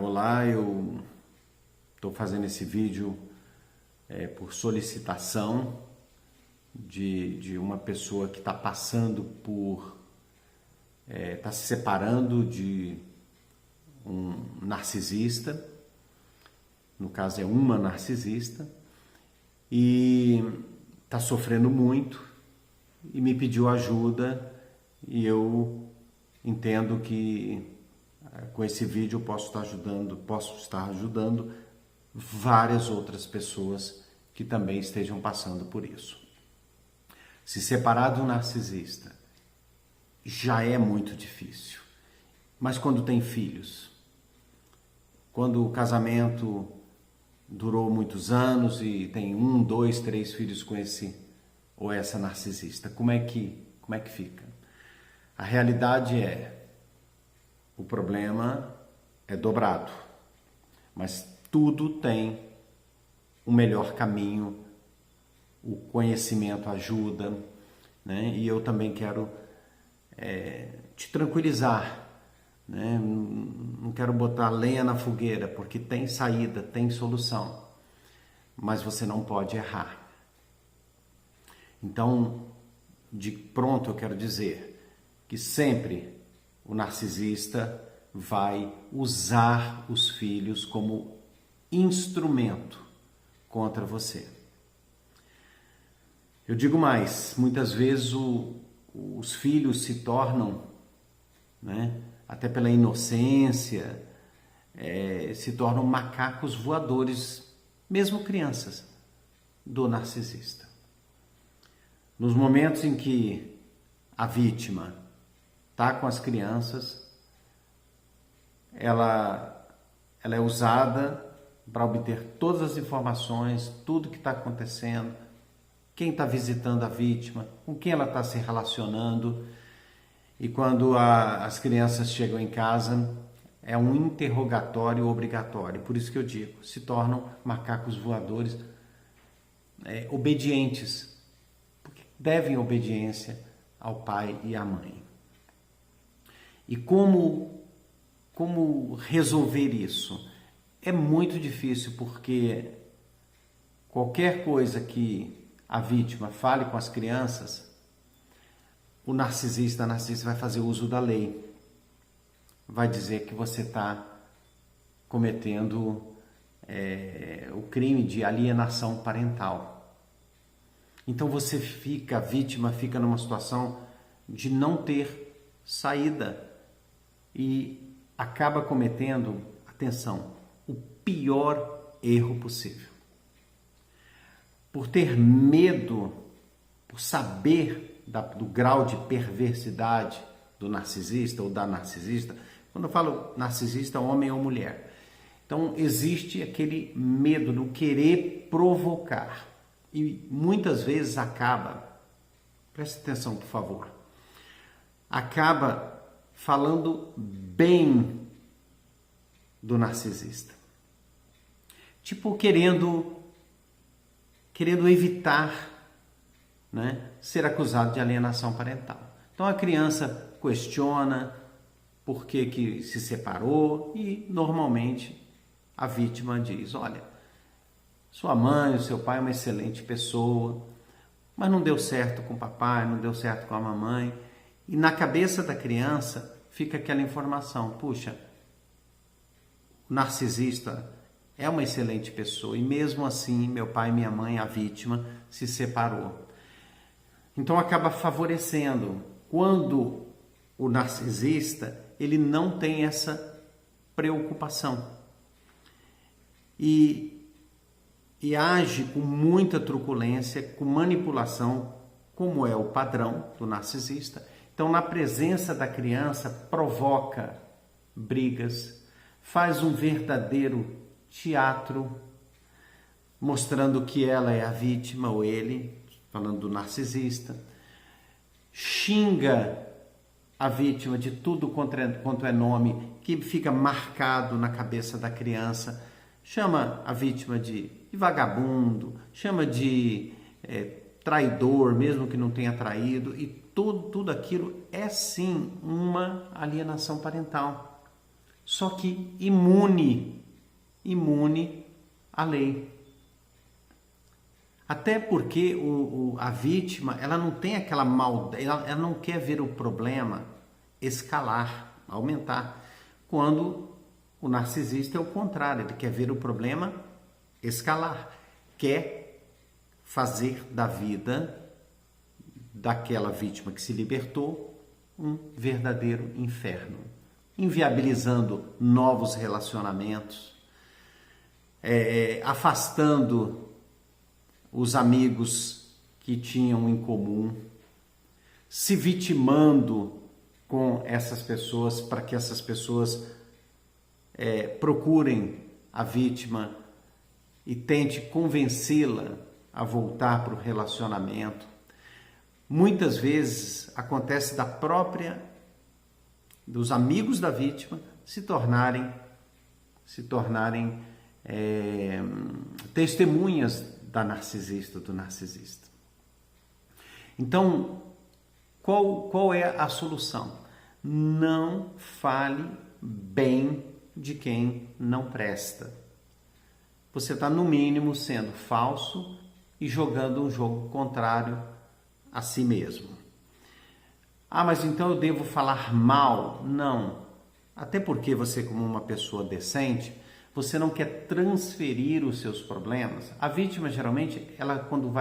Olá, eu estou fazendo esse vídeo por solicitação de uma pessoa que está passando está se separando de um narcisista, no caso é uma narcisista, e está sofrendo muito e me pediu ajuda, e eu entendo que com esse vídeo eu posso estar ajudando várias outras pessoas que também estejam passando por isso. Se separar de um narcisista já é muito difícil, mas quando tem filhos, quando o casamento durou muitos anos e tem 1, 2, 3 filhos com esse ou essa narcisista, como é que fica? A realidade o problema é dobrado, mas tudo tem um melhor caminho, o conhecimento ajuda, né? E eu também quero te tranquilizar, né? Não quero botar lenha na fogueira, porque tem saída, tem solução, mas você não pode errar. Então, de pronto eu quero dizer que sempre o narcisista vai usar os filhos como instrumento contra você. Eu digo mais, muitas vezes os filhos se tornam, né, até pela inocência, se tornam macacos voadores, mesmo crianças, do narcisista. Nos momentos em que a vítima está com as crianças, ela é usada para obter todas as informações, tudo que está acontecendo, quem está visitando a vítima, com quem ela está se relacionando. E quando as crianças chegam em casa, é um interrogatório obrigatório. Por isso que eu digo, se tornam macacos voadores, obedientes, porque devem obediência ao pai e à mãe. E como resolver isso? É muito difícil, porque qualquer coisa que a vítima fale com as crianças, a narcisista vai fazer uso da lei. Vai dizer que você está cometendo o crime de alienação parental. Então a vítima fica numa situação de não ter saída e acaba cometendo, atenção, o pior erro possível. Por ter medo, por saber do grau de perversidade do narcisista ou da narcisista, quando eu falo narcisista, homem ou mulher, então existe aquele medo do querer provocar, e muitas vezes preste atenção por favor, acaba falando bem do narcisista, tipo querendo evitar, né, ser acusado de alienação parental. Então a criança questiona por que se separou e normalmente a vítima diz: olha, sua mãe, o seu pai é uma excelente pessoa, mas não deu certo com o papai, não deu certo com a mamãe. E na cabeça da criança fica aquela informação: puxa, o narcisista é uma excelente pessoa e mesmo assim meu pai e minha mãe, a vítima, se separou. Então acaba favorecendo. Quando o narcisista, ele não tem essa preocupação e age com muita truculência, com manipulação, como é o padrão do narcisista. Então, na presença da criança, provoca brigas, faz um verdadeiro teatro, mostrando que ela é a vítima ou ele, falando do narcisista, xinga a vítima de tudo quanto é nome que fica marcado na cabeça da criança, chama a vítima de vagabundo, chama de traidor, mesmo que não tenha traído, e tudo aquilo é sim uma alienação parental. só que imune à lei. Até porque a vítima, ela não tem aquela maldade, ela não quer ver o problema escalar, aumentar. Quando o narcisista é o contrário, ele quer ver o problema escalar, quer fazer da vida daquela vítima que se libertou um verdadeiro inferno, inviabilizando novos relacionamentos, afastando os amigos que tinham em comum, se vitimando com essas pessoas para que essas pessoas procurem a vítima e tente convencê-la a voltar para o relacionamento. Muitas vezes acontece dos amigos da vítima se tornarem testemunhas da narcisista, do narcisista. Então, qual é a solução? Não fale bem de quem não presta. Você está, no mínimo, sendo falso e jogando um jogo contrário a si mesmo. Ah, mas então eu devo falar mal? Não. Até porque você, como uma pessoa decente, você não quer transferir os seus problemas. A vítima, geralmente, ela quando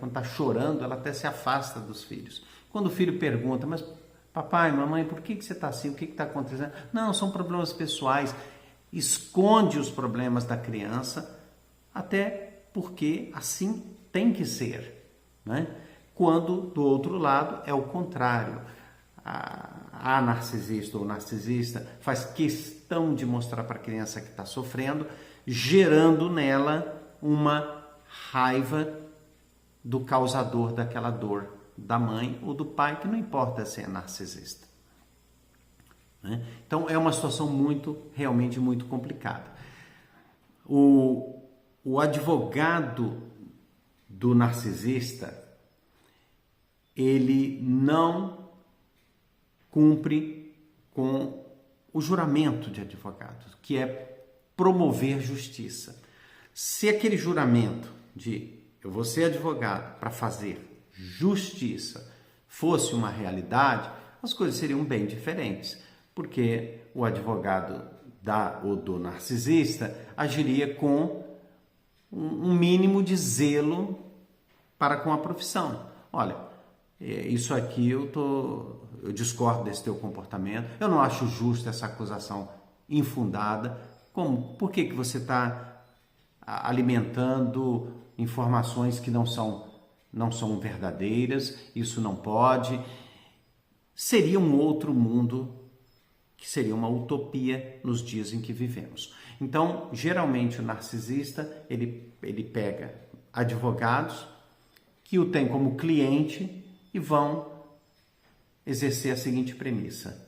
está chorando, ela até se afasta dos filhos. Quando o filho pergunta, mas papai, mamãe, por que você está assim? O que está acontecendo? Não, são problemas pessoais. Esconde os problemas da criança, até porque assim tem que ser, né? Quando, do outro lado, é o contrário. A narcisista ou narcisista faz questão de mostrar para a criança que está sofrendo, gerando nela uma raiva do causador daquela dor, da mãe ou do pai, que não importa se é narcisista. Então, é uma situação realmente muito complicada. O advogado do narcisista, ele não cumpre com o juramento de advogado, que é promover justiça. Se aquele juramento de eu vou ser advogado para fazer justiça fosse uma realidade, as coisas seriam bem diferentes, porque o advogado do narcisista agiria com um mínimo de zelo para com a profissão. Olha, isso aqui eu discordo desse teu comportamento, eu não acho justa essa acusação infundada. Por que você está alimentando informações que não são verdadeiras? Isso não pode. Seria um outro mundo, que seria uma utopia nos dias em que vivemos. Então, geralmente o narcisista, ele pega advogados que o têm como cliente e vão exercer a seguinte premissa: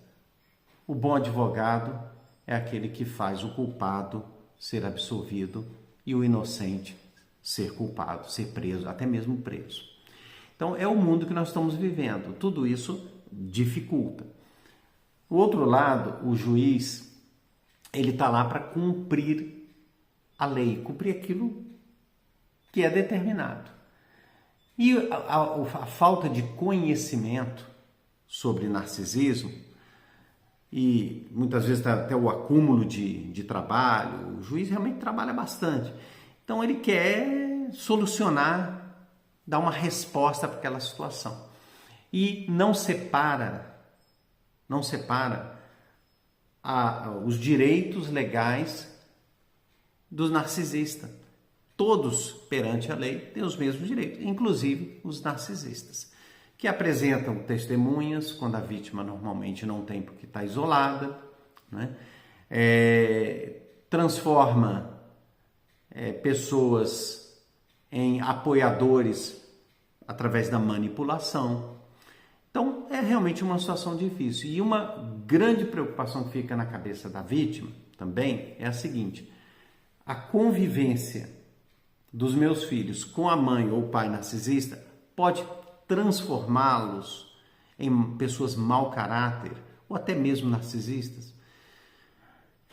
o bom advogado é aquele que faz o culpado ser absolvido e o inocente ser culpado, ser preso, até mesmo preso. Então, é o mundo que nós estamos vivendo. Tudo isso dificulta. O outro lado, o juiz, ele está lá para cumprir a lei, cumprir aquilo que é determinado. E a falta de conhecimento sobre narcisismo, e muitas vezes até o acúmulo de trabalho, o juiz realmente trabalha bastante. Então ele quer solucionar, dar uma resposta para aquela situação. E não separa os direitos legais dos narcisistas. Todos, perante a lei, têm os mesmos direitos, inclusive os narcisistas, que apresentam testemunhas quando a vítima normalmente não tem porque está isolada, né? Transforma pessoas em apoiadores através da manipulação. Então, é realmente uma situação difícil. E uma grande preocupação que fica na cabeça da vítima também é a seguinte: a convivência dos meus filhos com a mãe ou o pai narcisista pode transformá-los em pessoas mau caráter ou até mesmo narcisistas.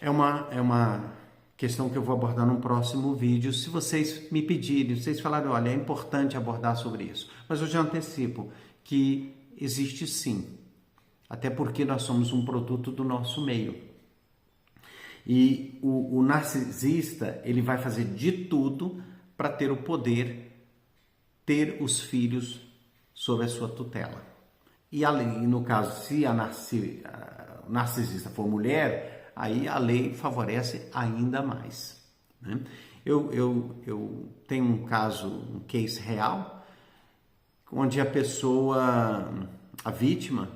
É uma questão que eu vou abordar num próximo vídeo, se vocês me pedirem, se vocês falarem, olha, é importante abordar sobre isso. Mas eu já antecipo que existe sim, até porque nós somos um produto do nosso meio. E o narcisista, ele vai fazer de tudo para ter o poder, ter os filhos sob a sua tutela. E no caso, se a narcisista for mulher, aí a lei favorece ainda mais, né? Eu tenho um caso, um case real, onde a vítima,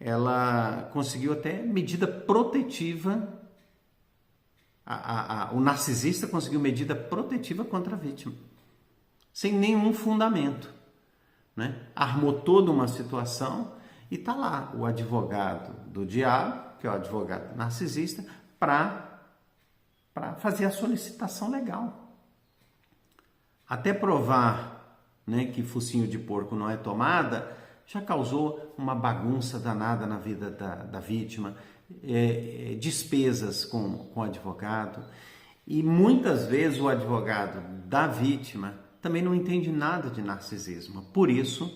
ela conseguiu até medida protetiva, o narcisista conseguiu medida protetiva contra a vítima, sem nenhum fundamento, né? Armou toda uma situação e tá lá o advogado do diabo, que é o advogado narcisista, para fazer a solicitação legal. Até provar, né, que focinho de porco não é tomada, já causou uma bagunça danada na vida da vítima, despesas com o advogado. E muitas vezes o advogado da vítima também não entende nada de narcisismo. Por isso,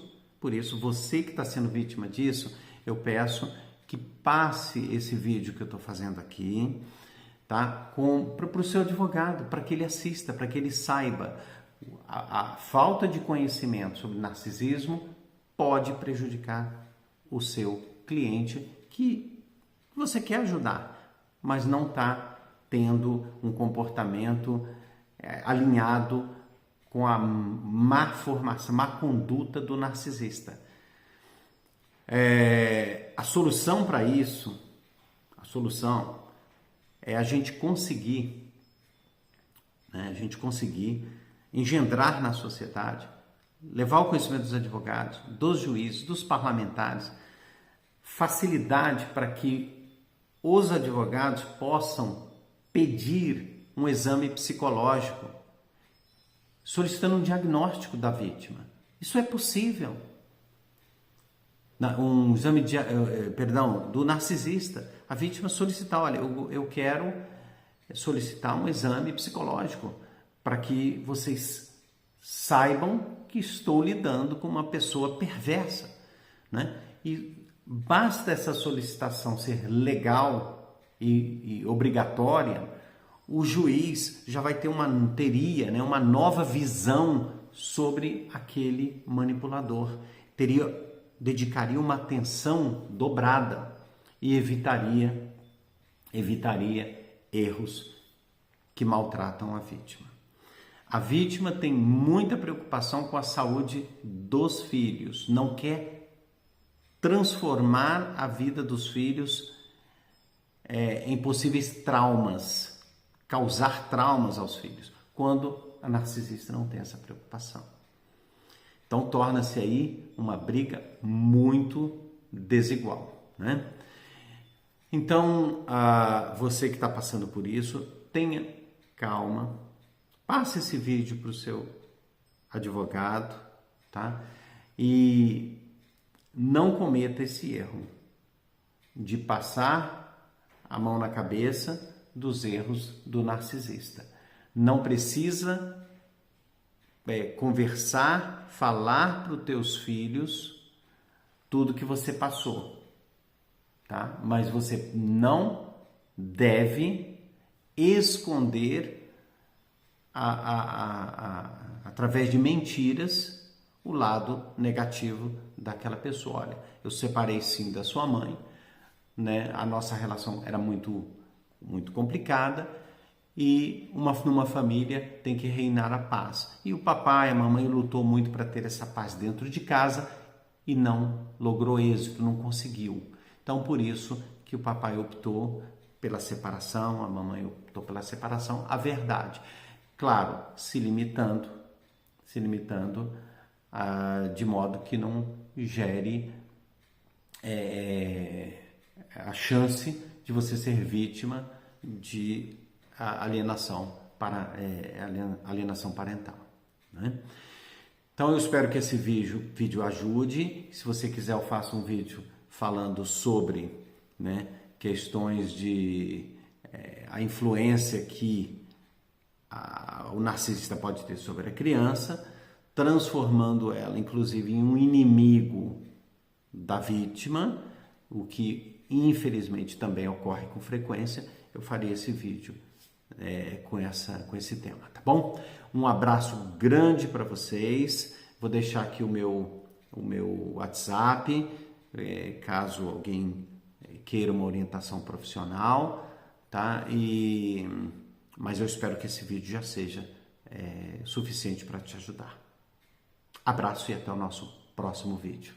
você que está sendo vítima disso, eu peço que passe esse vídeo que eu estou fazendo aqui, tá? Para o seu advogado, para que ele assista, para que ele saiba. A falta de conhecimento sobre narcisismo pode prejudicar o seu cliente que você quer ajudar, mas não está tendo um comportamento alinhado com a má formação, má conduta do narcisista. A solução para isso, é a gente conseguir, né, engendrar na sociedade, levar o conhecimento dos advogados, dos juízes, dos parlamentares, facilidade para que os advogados possam pedir um exame psicológico, solicitando um diagnóstico da vítima. Isso é possível. Um exame do narcisista. A vítima solicitar, olha, eu quero solicitar um exame psicológico para que vocês saibam que estou lidando com uma pessoa perversa, né? E basta essa solicitação ser legal e obrigatória, o juiz já vai ter uma nova visão sobre aquele manipulador, dedicaria uma atenção dobrada e evitaria erros que maltratam a vítima. A vítima tem muita preocupação com a saúde dos filhos, não quer transformar a vida dos filhos em possíveis traumas, causar traumas aos filhos, quando a narcisista não tem essa preocupação. Então torna-se aí uma briga muito desigual, né? Então, você que está passando por isso, tenha calma, passe esse vídeo para o seu advogado, tá? E não cometa esse erro de passar a mão na cabeça dos erros do narcisista. Não precisa conversar, falar para os teus filhos tudo que você passou, tá? Mas você não deve esconder através de mentiras o lado negativo daquela pessoa. Olha, eu separei sim da sua mãe, né? A nossa relação era muito complicada e numa família tem que reinar a paz. E o papai, a mamãe lutou muito para ter essa paz dentro de casa e não logrou êxito, não conseguiu. Então, por isso que o papai optou pela separação, a mamãe optou pela separação, a verdade. Claro, se limitando de modo que não gere a chance de você ser vítima de alienação parental, né? Então eu espero que esse vídeo ajude. Se você quiser, eu faço um vídeo falando sobre, né, questões de a influência que o narcisista pode ter sobre a criança, transformando ela, inclusive, em um inimigo da vítima, o que, infelizmente, também ocorre com frequência. Eu farei esse vídeo com esse tema, tá bom? Um abraço grande para vocês. Vou deixar aqui o meu WhatsApp, caso alguém queira uma orientação profissional, tá? Mas eu espero que esse vídeo já seja suficiente para te ajudar. Abraço e até o nosso próximo vídeo.